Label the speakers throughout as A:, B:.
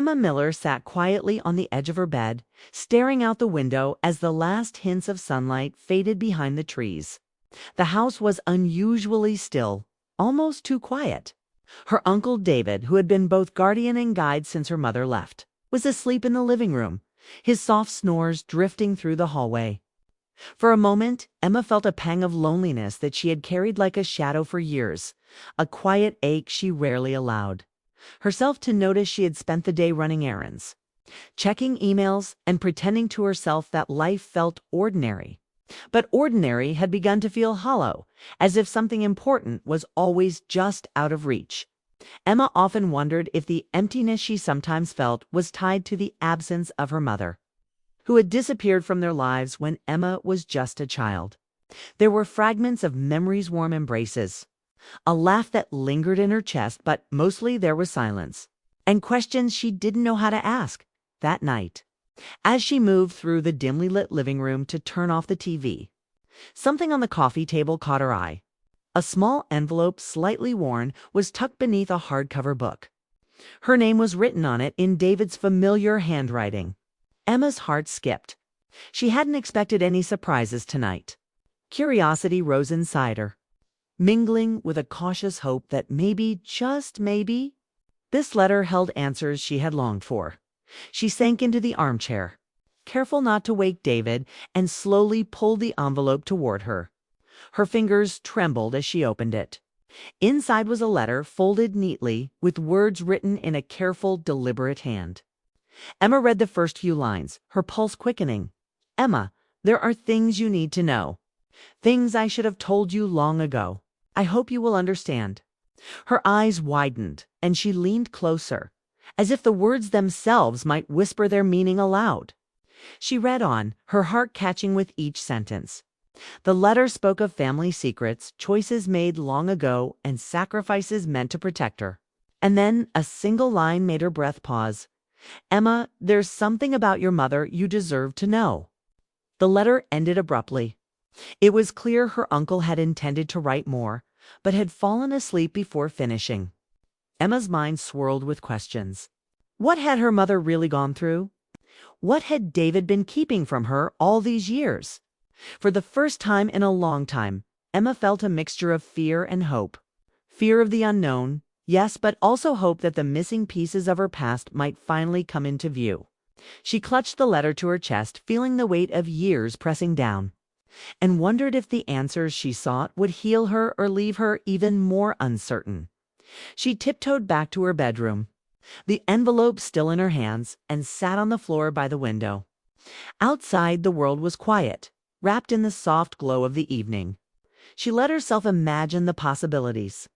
A: Emma Miller sat quietly on the edge of her bed, staring out the window as the last hints of sunlight faded behind the trees. The house was unusually still, almost too quiet. Her uncle David, who had been both guardian and guide since her mother left, was asleep in the living room, his soft snores drifting through the hallway. For a moment, Emma felt a pang of loneliness that she had carried like a shadow for years, a quiet ache she rarely allowed herself to notice. She had spent the day running errands, checking emails, and pretending to herself that life felt ordinary. But ordinary had begun to feel hollow, as if something important was always just out of reach. Emma often wondered if the emptiness she sometimes felt was tied to the absence of her mother, who had disappeared from their lives when Emma was just a child. There were fragments of memories' warm embraces, a laugh that lingered in her chest, but mostly there was silence, and questions she didn't know how to ask. That night, as she moved through the dimly lit living room to turn off the TV, something on the coffee table caught her eye. A small envelope, slightly worn, was tucked beneath a hardcover book. Her name was written on it in David's familiar handwriting. Emma's heart skipped. She hadn't expected any surprises tonight. Curiosity rose inside her, mingling with a cautious hope that maybe, just maybe, this letter held answers she had longed for. She sank into the armchair, careful not to wake David, and slowly pulled the envelope toward her. Her fingers trembled as she opened it. Inside was a letter folded neatly, with words written in a careful, deliberate hand. Emma read the first few lines, her pulse quickening. "Emma, there are things you need to know. Things I should have told you long ago. I hope you will understand." Her eyes widened, and she leaned closer, as if the words themselves might whisper their meaning aloud. She read on, her heart catching with each sentence. The letter spoke of family secrets, choices made long ago, and sacrifices meant to protect her. And then a single line made her breath pause. "Emma, there's something about your mother you deserve to know." The letter ended abruptly. It was clear her uncle had intended to write more, but had fallen asleep before finishing. Emma's mind swirled with questions. What had her mother really gone through? What had David been keeping from her all these years? For the first time in a long time, Emma felt a mixture of fear and hope. Fear of the unknown, yes, but also hope that the missing pieces of her past might finally come into view. She clutched the letter to her chest, feeling the weight of years pressing down, and wondered if the answers she sought would heal her or leave her even more uncertain. She tiptoed back to her bedroom, the envelope still in her hands, and sat on the floor by the window. Outside, the world was quiet, wrapped in the soft glow of the evening. She let herself imagine the possibilities.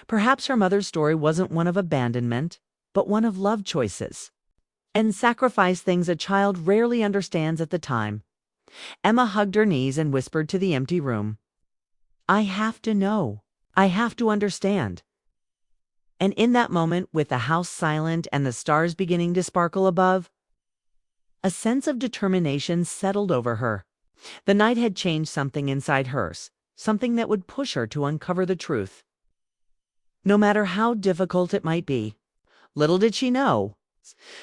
A: Perhaps her mother's story wasn't one of abandonment, but one of love choices, and sacrifice, things a child rarely understands at the time. Emma hugged her knees and whispered to the empty room, "I have to know. I have to understand." And in that moment, with the house silent and the stars beginning to sparkle above, a sense of determination settled over her. The night had changed something inside hers, something that would push her to uncover the truth, no matter how difficult it might be. Little did she know,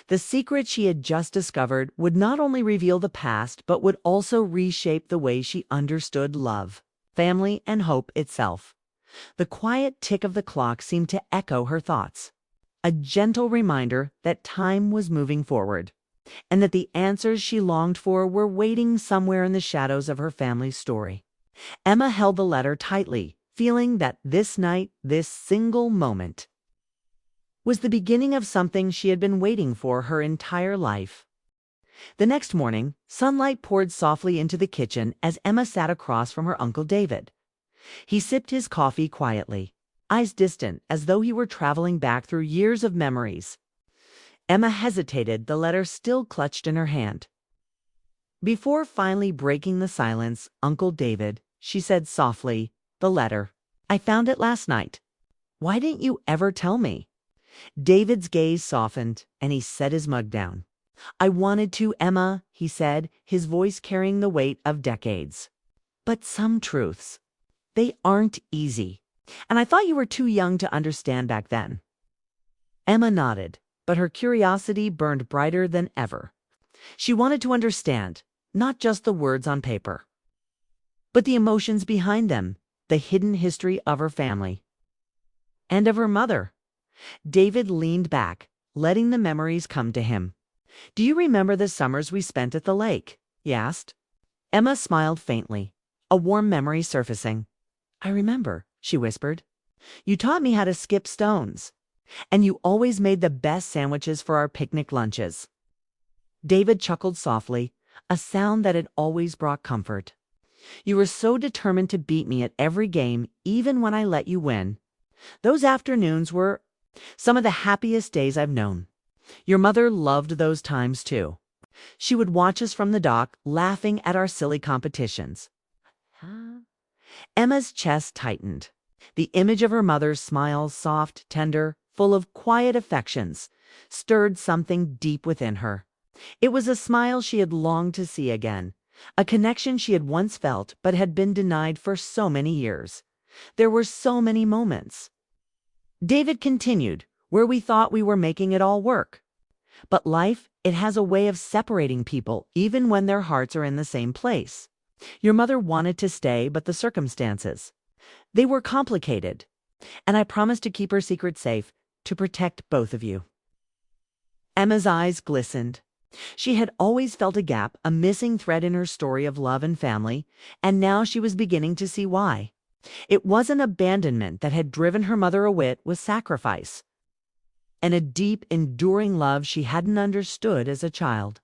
A: the secret she had just discovered would not only reveal the past, but would also reshape the way she understood love, family, and hope itself. The quiet tick of the clock seemed to echo her thoughts, a gentle reminder that time was moving forward, and that the answers she longed for were waiting somewhere in the shadows of her family's story. Emma held the letter tightly, feeling that this night, this single moment, was the beginning of something she had been waiting for her entire life. The next morning, sunlight poured softly into the kitchen as Emma sat across from her Uncle David. He sipped his coffee quietly, eyes distant as though he were traveling back through years of memories. Emma hesitated, the letter still clutched in her hand. Before finally breaking the silence, "Uncle David," she said softly, "the letter. I found it last night. Why didn't you ever tell me?" David's gaze softened, and he set his mug down. "I wanted to, Emma," he said, his voice carrying the weight of decades. "But some truths, they aren't easy. And I thought you were too young to understand back then." Emma nodded, but her curiosity burned brighter than ever. She wanted to understand, not just the words on paper, but the emotions behind them, the hidden history of her family and of her mother. David leaned back, letting the memories come to him. "Do you remember the summers we spent at the lake?" he asked. Emma smiled faintly, a warm memory surfacing. "I remember," she whispered. "You taught me how to skip stones, and you always made the best sandwiches for our picnic lunches." David chuckled softly, a sound that had always brought comfort. "You were so determined to beat me at every game, even when I let you win. Those afternoons were some of the happiest days I've known. Your mother loved those times too. She would watch us from the dock, laughing at our silly competitions." Huh? Emma's chest tightened. The image of her mother's smile, soft, tender, full of quiet affections, stirred something deep within her. It was a smile she had longed to see again, a connection she had once felt but had been denied for so many years. There were so many moments, David continued, where we thought we were making it all work. But life, it has a way of separating people even when their hearts are in the same place. Your mother wanted to stay, but the circumstances, they were complicated. And I promised to keep her secret safe, to protect both of you. Emma's eyes glistened. She had always felt a gap, a missing thread in her story of love and family, and now she was beginning to see why. It wasn't abandonment that had driven her mother away, it was sacrifice, and a deep, enduring love she hadn't understood as a child.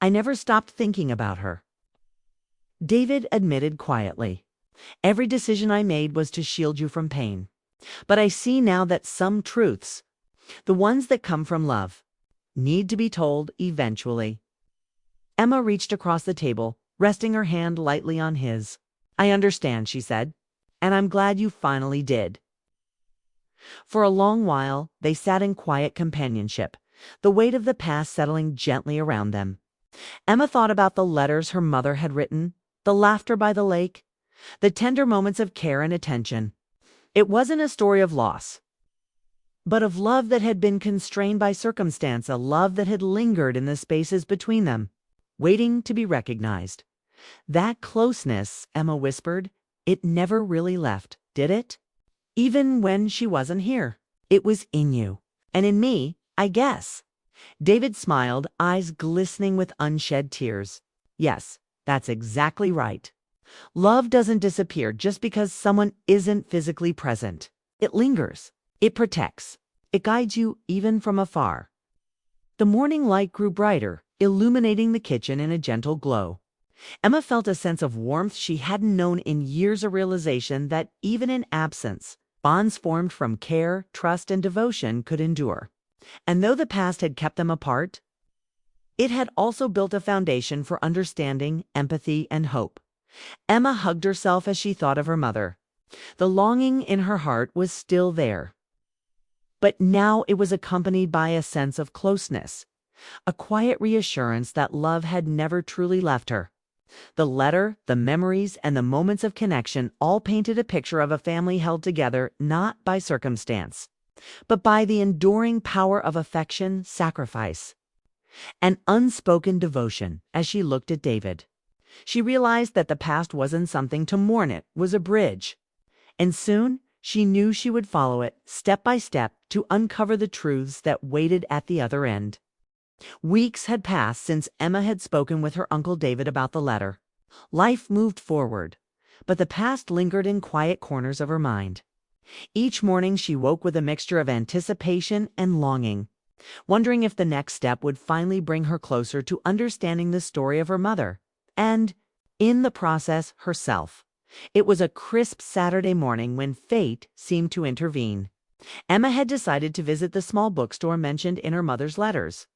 A: "I never stopped thinking about her," David admitted quietly. "Every decision I made was to shield you from pain. But I see now that some truths, the ones that come from love, need to be told eventually." Emma reached across the table, resting her hand lightly on his. "I understand," she said, "and I'm glad you finally did." For a long while, they sat in quiet companionship, the weight of the past settling gently around them. Emma thought about the letters her mother had written, the laughter by the lake, the tender moments of care and attention. It wasn't a story of loss, but of love that had been constrained by circumstance, a love that had lingered in the spaces between them, waiting to be recognized. "That closeness," Emma whispered, "it never really left, did it? Even when she wasn't here. It was in you. And in me, I guess." David smiled, eyes glistening with unshed tears. "Yes, that's exactly right. Love doesn't disappear just because someone isn't physically present. It lingers. It protects. It guides you even from afar." The morning light grew brighter, illuminating the kitchen in a gentle glow. Emma felt a sense of warmth she hadn't known in years, a realization that even in absence, bonds formed from care, trust, and devotion could endure. And though the past had kept them apart, it had also built a foundation for understanding, empathy, and hope. Emma hugged herself as she thought of her mother. The longing in her heart was still there, but now it was accompanied by a sense of closeness, a quiet reassurance that love had never truly left her. The letter, the memories, and the moments of connection all painted a picture of a family held together not by circumstance, but by the enduring power of affection, sacrifice, and unspoken devotion. As she looked at David, she realized that the past wasn't something to mourn, it was a bridge. And soon she knew she would follow it, step by step, to uncover the truths that waited at the other end. Weeks had passed since Emma had spoken with her Uncle David about the letter. Life moved forward, but the past lingered in quiet corners of her mind. Each morning she woke with a mixture of anticipation and longing, wondering if the next step would finally bring her closer to understanding the story of her mother, and, in the process, herself. It was a crisp Saturday morning when fate seemed to intervene. Emma had decided to visit the small bookstore mentioned in her mother's letters.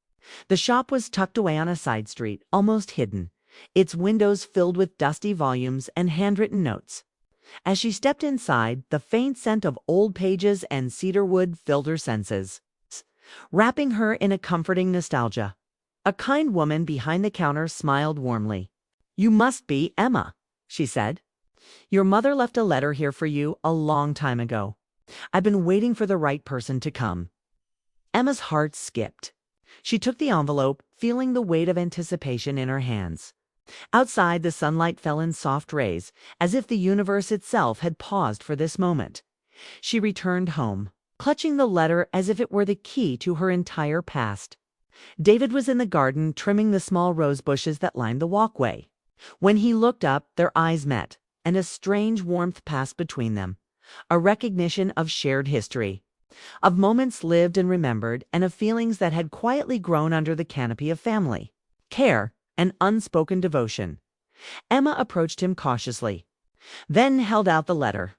A: The shop was tucked away on a side street, almost hidden, its windows filled with dusty volumes and handwritten notes. As she stepped inside, the faint scent of old pages and cedar wood filled her senses, wrapping her in a comforting nostalgia. A kind woman behind the counter smiled warmly. "You must be Emma," she said. "Your mother left a letter here for you a long time ago. I've been waiting for the right person to come." Emma's heart skipped. She took the envelope, feeling the weight of anticipation in her hands. Outside, the sunlight fell in soft rays, as if the universe itself had paused for this moment. She returned home, clutching the letter as if it were the key to her entire past. David was in the garden, trimming the small rose bushes that lined the walkway. When he looked up, their eyes met, and a strange warmth passed between them, a recognition of shared history, of moments lived and remembered, and of feelings that had quietly grown under the canopy of family, care, and unspoken devotion. Emma approached him cautiously, then held out the letter.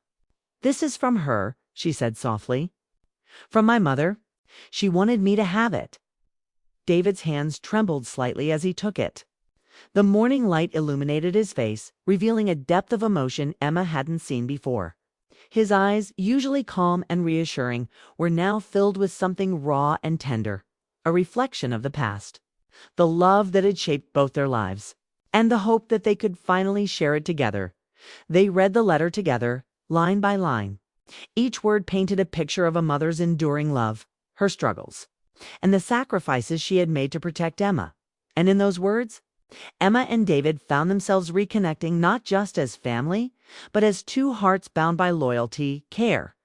A: "This is from her," she said softly. "From my mother. She wanted me to have it." David's hands trembled slightly as he took it. The morning light illuminated his face, revealing a depth of emotion Emma hadn't seen before. His eyes, usually calm and reassuring, were now filled with something raw and tender, a reflection of the past, the love that had shaped both their lives, and the hope that they could finally share it together. They read the letter together, line by line. Each word painted a picture of a mother's enduring love, her struggles, and the sacrifices she had made to protect Emma. And in those words, Emma and David found themselves reconnecting not just as family, but as two hearts bound by loyalty, care,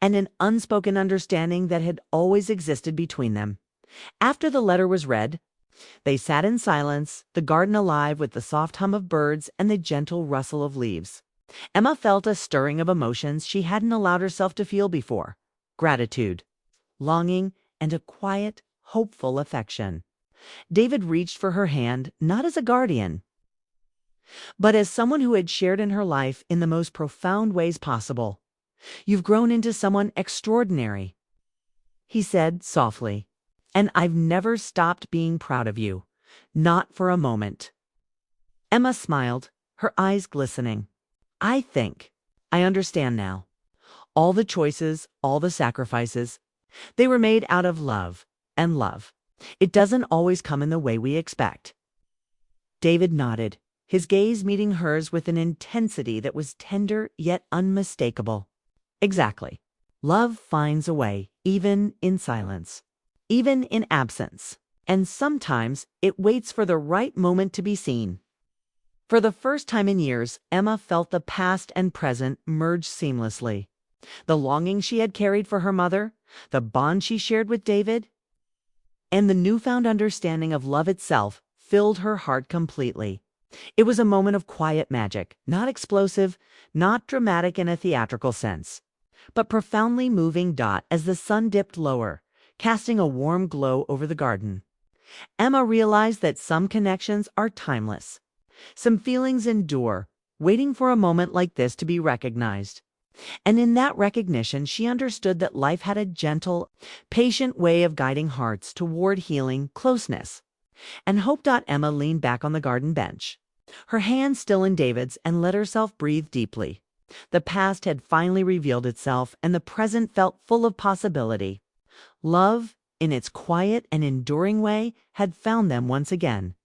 A: and an unspoken understanding that had always existed between them. After the letter was read, they sat in silence, the garden alive with the soft hum of birds and the gentle rustle of leaves. Emma felt a stirring of emotions she hadn't allowed herself to feel before: gratitude, longing, and a quiet, hopeful affection. David reached for her hand, not as a guardian, but as someone who had shared in her life in the most profound ways possible. "You've grown into someone extraordinary," he said softly, "and I've never stopped being proud of you. Not for a moment." Emma smiled, her eyes glistening. I understand now. All the choices, all the sacrifices, they were made out of love, and love, it doesn't always come in the way we expect." David nodded, his gaze meeting hers with an intensity that was tender yet unmistakable. "Exactly. Love finds a way, even in silence, even in absence, and sometimes it waits for the right moment to be seen." For the first time in years, Emma felt the past and present merge seamlessly. The longing she had carried for her mother, the bond she shared with David, and the newfound understanding of love itself filled her heart completely. It was a moment of quiet magic, not explosive, not dramatic in a theatrical sense, but profoundly moving as the sun dipped lower, casting a warm glow over the garden. Emma realized that some connections are timeless. Some feelings endure, waiting for a moment like this to be recognized. And in that recognition, she understood that life had a gentle, patient way of guiding hearts toward healing, closeness, and hope. Emma leaned back on the garden bench, her hand still in David's, and let herself breathe deeply. The past had finally revealed itself, and the present felt full of possibility. Love, in its quiet and enduring way, had found them once again.